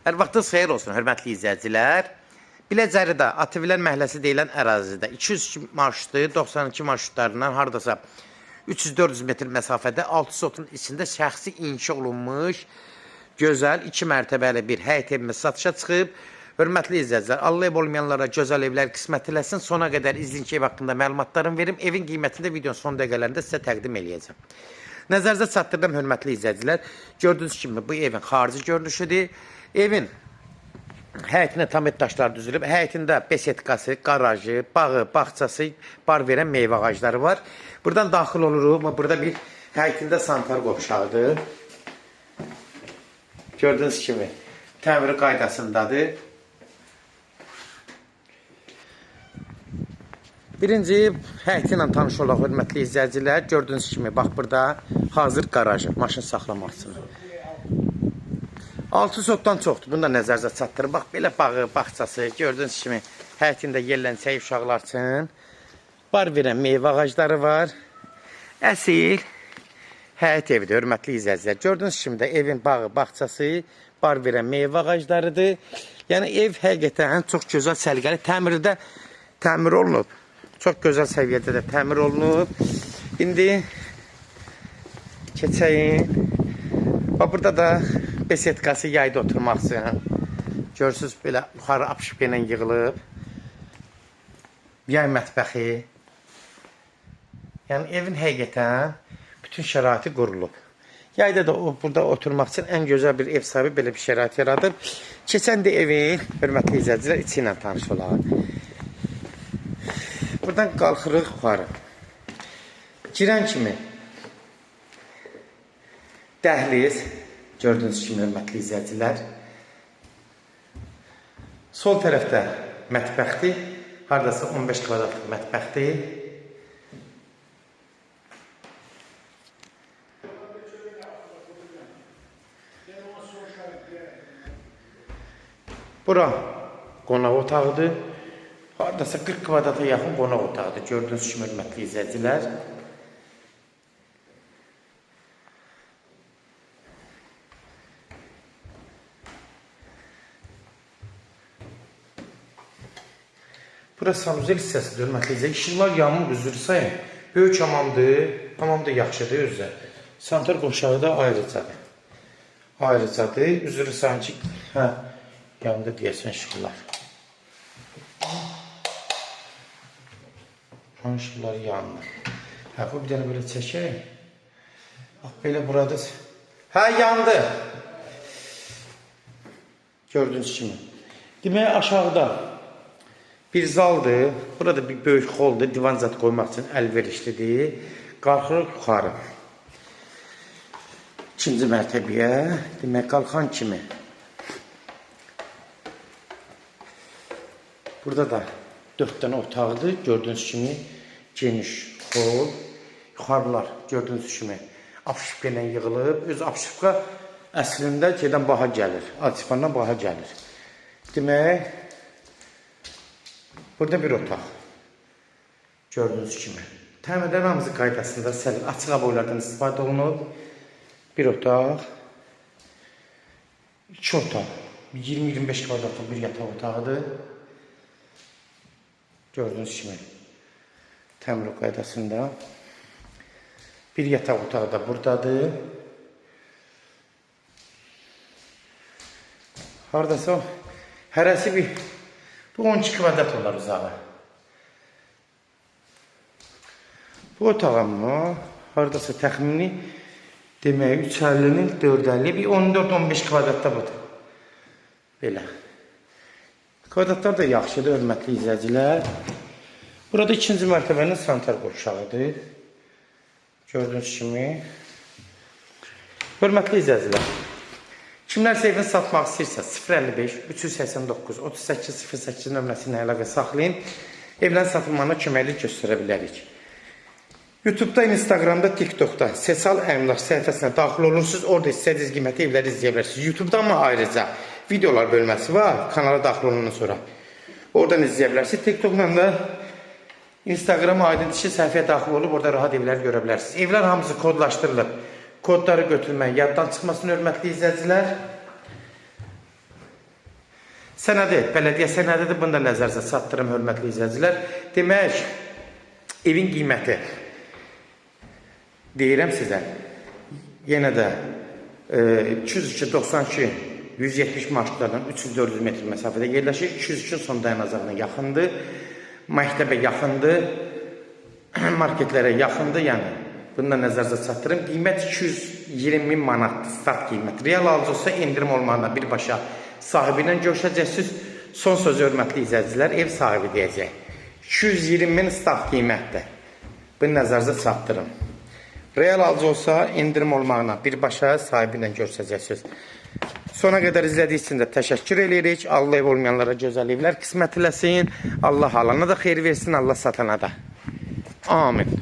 Hər vaxtınız xeyir olsun, hörmətli izləyicilər. Biləcəridə, Ativlər məhəlləsi deyilən ərazidə 200 marşrutlu, 92 marşrutlarından hardasa 300-400 metr məsafədə 6 sotun içində şəxsi inşa olunmuş, gözəl, 2 mərtəbəli bir həyət evimiz satışa çıxıb. Hörmətli izləyicilər, Allah ev olmayanlara gözəl evlər qismət eləsin. Sona qədər izləyin ki, ev haqqında məlumatlarımı verim. Evin qiymətini də videonun son dəqiqələrində sizə təqdim eləyəcəm. Nəzərinizə çatdırdım, hörmətli izləyicilər. Gördüyünüz kimi bu evin xarici görünüşüdür. Evin həyətinə tam daşlar düzülüb. Həyətində besetkası, qarajı, bağı, bağçası, bar verən meyvə ağacları var. Buradan daxil oluruq. Burada bir həyətində sanitar qovşağıdır. Gördüyünüz kimi təmiri qaydasındadır. Birinci həyəti ilə tanış olaq, hörmətli izləyicilər. Gördüyünüz kimi, bax burada hazır qarajı, maşın saxlamaq üçün. 6 sotdan çoxdur, bunu da nəzərinizə çatdırın. Bax, belə bağı, bağçası, gördüyünüz kimi həyətində yerlənəcək uşaqlar üçün bar verən meyvə ağacları var. Əsil həyət evidir, hörmətli izləyicilər. Gördüyünüz kimi də evin bağı, bağçası, bar verən meyvə ağaclarıdır. Yəni, ev həqiqətən çox gözəl, səliqəli təmir olunub. Çox gözəl səviyyədə də təmir olunub. İndi keçəyin. Bax, burada da besetkası yayda oturmaq üçün. Görürsünüz, belə yuxarı apışıq ilə yığılıb. Yay mətbəxi. Yəni, evin həqiqətən bütün şəraiti qurulub. Yayda da burada oturmaq üçün ən gözəl bir ev sahibi belə bir şərait yaradıb. Keçən də evin, hörmətli izləyicilər, içi ilə tanış olaq. Buradan qalxırıq yuxarı. Girən kimi dəhliz, gördüyünüz kimi hörmətli izləyicilər. Sol tərəfdə mətbəxdir. Haradasa 15 kvadratlıq mətbəxdir. Bura qonaq otağıdır. Haradasa 40 kvadrata yaxın qonaq otağıdır. Gördüyünüz kimi hörmətli izləyicilər. Burası sanuzel hissəsidir, hörmətli izləyicilər. İşıqlar yanmır, üzr sayın. Böyük hamamdır. Hamam da yaxşıdır özü. Sanitar qovşağı da ayrıcadır. Ayrıcadır. Üzr sayın ki, yanında deyəsən işıqlar. Işıqlar yanmır. Bu bir dənə belə çəkək. Bax, belə burada. Yandı. Gördüyünüz kimi. Demək, aşağıda bir zaldır. Burada bir böyük xoldur. Divan zat qoymaq üçün əlverişlidir. Qalxırıq yuxarı. İkinci mərtəbəyə. Demək, qalxan kimi. Burada da 4 dənə otaqdır. Gördüyünüz kimi geniş xol. Yuxarılar gördüyünüz kimi apışıqqa ilə yığılıb. Öz apışıqqa əslində gedən baha gəlir. Atifandan baha gəlir. Demək, burada bir otaq. Gördüyünüz kimi. Təmirdən hamısı qaydasında açıq aboylardan istifadə olunub. Bir otaq. 2 otaq. 20-25 kvadratlıq bir yataq otağıdır. Gördüyünüz kimi təmir qaydasında. Bir yataq otağı da buradadır. Haradasa hərəsi bir 12 kvadrat olar uzağı. Bu otağımı haradasa təxmini demək 350-nin 450 bir 14-15 kvadratda budur. Belə. Kvadratlar da yaxşıdır, hörmətli izləyicilər. Burada ikinci mərtəbənin sanitar qovşağıdır. Gördüyünüz kimi. Hörmətli izləyicilər. Kimlərsə evini satmaq istəyirsə 055 389 3808 nömrəsi ilə əlaqə saxlayın. Evlərin satılmağına köməklik göstərə bilərik. YouTube'da, Instagram'da, TikTok'da Sesal Əmlak səhifəsinə daxil olursunuz. Orada istədiyiniz qiyməti evləri izləyə bilərsiniz. YouTube'da ama ayrıca videolar bölməsi var. Kanala daxil olundan sonra. Oradan izləyə bilərsiniz. TikTok'dan da Instagram aydın dişi səhifəyə daxil olub orada rahat evləri görə bilərsiniz. Evlər hamısı kodlaşdırılıb. Kodları götürmək, yaddan çıxmasın hörmətli izləyicilər. Sənədi, bələdiyyə sənədidir. Bunu da nəzərinizə çatdırım, hörmətli izləyicilər. Demək, evin qiyməti deyirəm sizə. Yenə də 202-92 170 marşrutlardan 300-400 metr məsafədə yerləşir. 203-ün son dayanacağına yaxındır. Məktəbə yaxındır. Marketlərə yaxındır. Yəni, bunu da nəzərinizə çatdırım. Qiymət 220.000 manatdır. Start qiymət. Real alıcı olsa endirim olmağında birbaşa sahibi ilə görüşəcəksiniz. Son sözü hörmətli izləyicilər, ev sahibi deyəcək. 220.000 start qiymətdir. Bunu nəzərinizə çatdırım. Real alıcı olsa endirim olmağına birbaşa sahibi ilə görüşəcəksiniz. Sona qədər izlədiyiniz üçün də təşəkkür edirik. Allah ev olmayanlara gözəl evlər qismət eləsin. Allah alana da xeyir versin, Allah satana da. Amin.